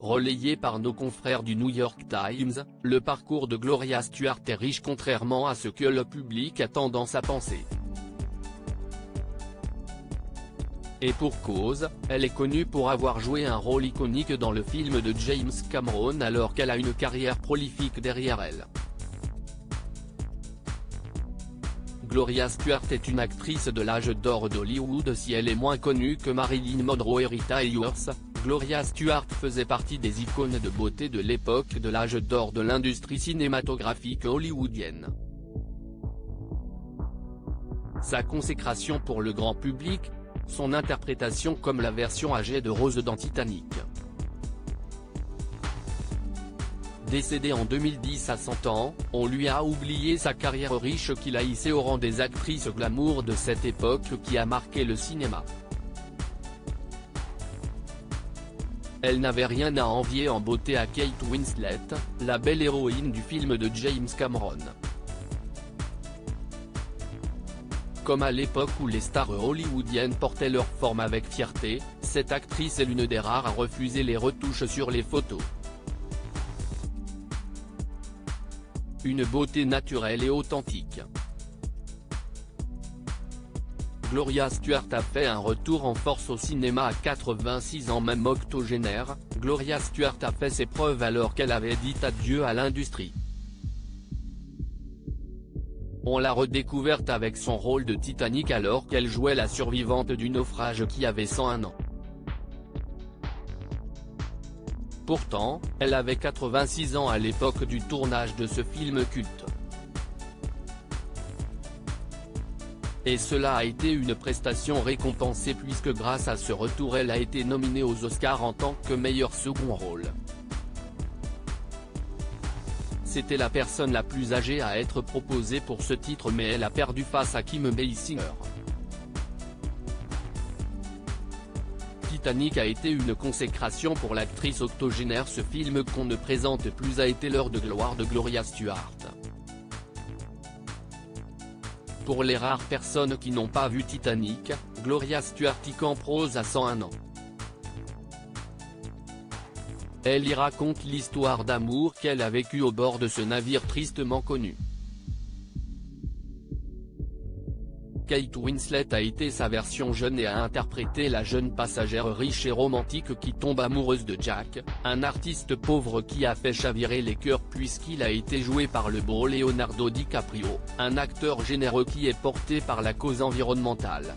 Relayé par nos confrères du New York Times, le parcours de Gloria Stuart est riche contrairement à ce que le public a tendance à penser. Et pour cause, elle est connue pour avoir joué un rôle iconique dans le film de James Cameron alors qu'elle a une carrière prolifique derrière elle. Gloria Stuart est une actrice de l'âge d'or d'Hollywood. Si elle est moins connue que Marilyn Monroe et Rita Hayworth, Gloria Stuart faisait partie des icônes de beauté de l'époque de l'âge d'or de l'industrie cinématographique hollywoodienne. Sa consécration pour le grand public, son interprétation comme la version âgée de Rose dans Titanic. Décédée en 2010 à 100 ans, on lui a oublié sa carrière riche qui l'a hissée au rang des actrices glamour de cette époque qui a marqué le cinéma. Elle n'avait rien à envier en beauté à Kate Winslet, la belle héroïne du film de James Cameron. Comme à l'époque où les stars hollywoodiennes portaient leur forme avec fierté, cette actrice est l'une des rares à refuser les retouches sur les photos. Une beauté naturelle et authentique. Gloria Stuart a fait un retour en force au cinéma à 86 ans. Même octogénaire, Gloria Stuart a fait ses preuves alors qu'elle avait dit adieu à l'industrie. On l'a redécouverte avec son rôle de Titanic alors qu'elle jouait la survivante du naufrage qui avait 101 ans. Pourtant, elle avait 86 ans à l'époque du tournage de ce film culte. Et cela a été une prestation récompensée puisque grâce à ce retour elle a été nominée aux Oscars en tant que meilleur second rôle. C'était la personne la plus âgée à être proposée pour ce titre mais elle a perdu face à Kim Basinger. Titanic a été une consécration pour l'actrice octogénaire. Ce film qu'on ne présente plus a été l'heure de gloire de Gloria Stuart. Pour les rares personnes qui n'ont pas vu Titanic, Gloria Stuart y compose à 101 ans. Elle y raconte l'histoire d'amour qu'elle a vécue au bord de ce navire tristement connu. Kate Winslet a été sa version jeune et a interprété la jeune passagère riche et romantique qui tombe amoureuse de Jack, un artiste pauvre qui a fait chavirer les cœurs puisqu'il a été joué par le beau Leonardo DiCaprio, un acteur généreux qui est porté par la cause environnementale.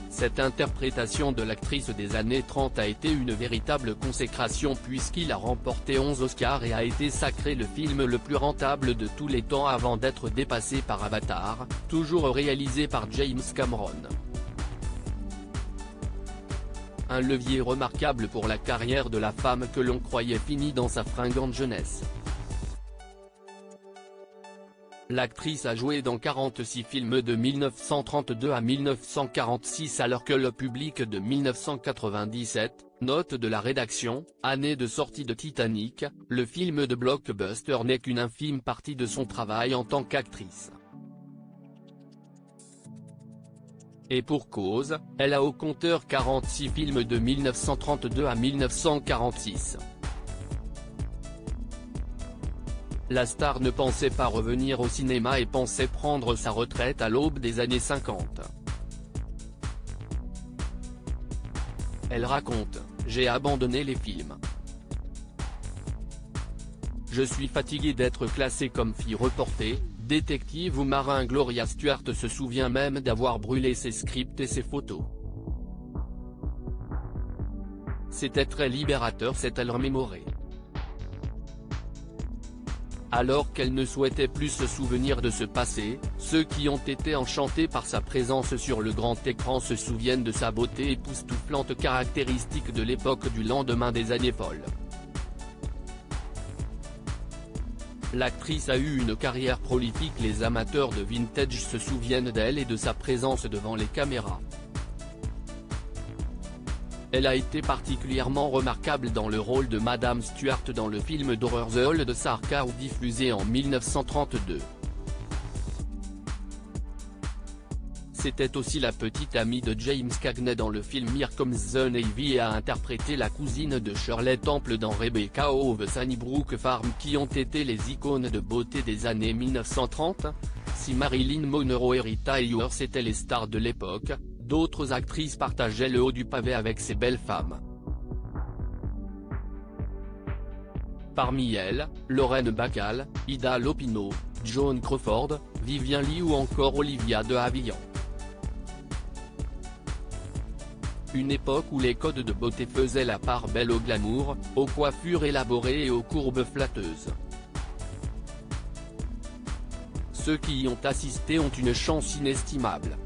Cette interprétation de l'actrice des années 30 a été une véritable consécration puisqu'il a remporté 11 Oscars et a été sacré le film le plus rentable de tous les temps avant d'être dépassé par Avatar, toujours réalisé par James Cameron. Un levier remarquable pour la carrière de la femme que l'on croyait finie dans sa fringante jeunesse. L'actrice a joué dans 46 films de 1932 à 1946 alors que le public de 1997, note de la rédaction, année de sortie de Titanic, le film de blockbuster n'est qu'une infime partie de son travail en tant qu'actrice. Et pour cause, elle a au compteur 46 films de 1932 à 1946. La star ne pensait pas revenir au cinéma et pensait prendre sa retraite à l'aube des années 50. Elle raconte « J'ai abandonné les films. Je suis fatiguée d'être classée comme fille reportée, détective ou marin ». Gloria Stuart se souvient même d'avoir brûlé ses scripts et ses photos. C'était très libérateur, s'est-elle remémorée. Alors qu'elle ne souhaitait plus se souvenir de ce passé, ceux qui ont été enchantés par sa présence sur le grand écran se souviennent de sa beauté époustouflante caractéristique de l'époque du lendemain des années folles. L'actrice a eu une carrière prolifique. Les amateurs de vintage se souviennent d'elle et de sa présence devant les caméras. Elle a été particulièrement remarquable dans le rôle de Madame Stuart dans le film d'horreur The Old Sarkar diffusé en 1932. C'était aussi la petite amie de James Cagney dans le film Here Comes the Navy et a interprété la cousine de Shirley Temple dans Rebecca of Sunnybrook Farm qui ont été les icônes de beauté des années 1930. Si Marilyn Monroe et Rita Hayworth étaient les stars de l'époque, d'autres actrices partageaient le haut du pavé avec ces belles femmes. Parmi elles, Lorraine Bacall, Ida Lupino, Joan Crawford, Vivien Leigh ou encore Olivia de Havilland. Une époque où les codes de beauté faisaient la part belle au glamour, aux coiffures élaborées et aux courbes flatteuses. Ceux qui y ont assisté ont une chance inestimable.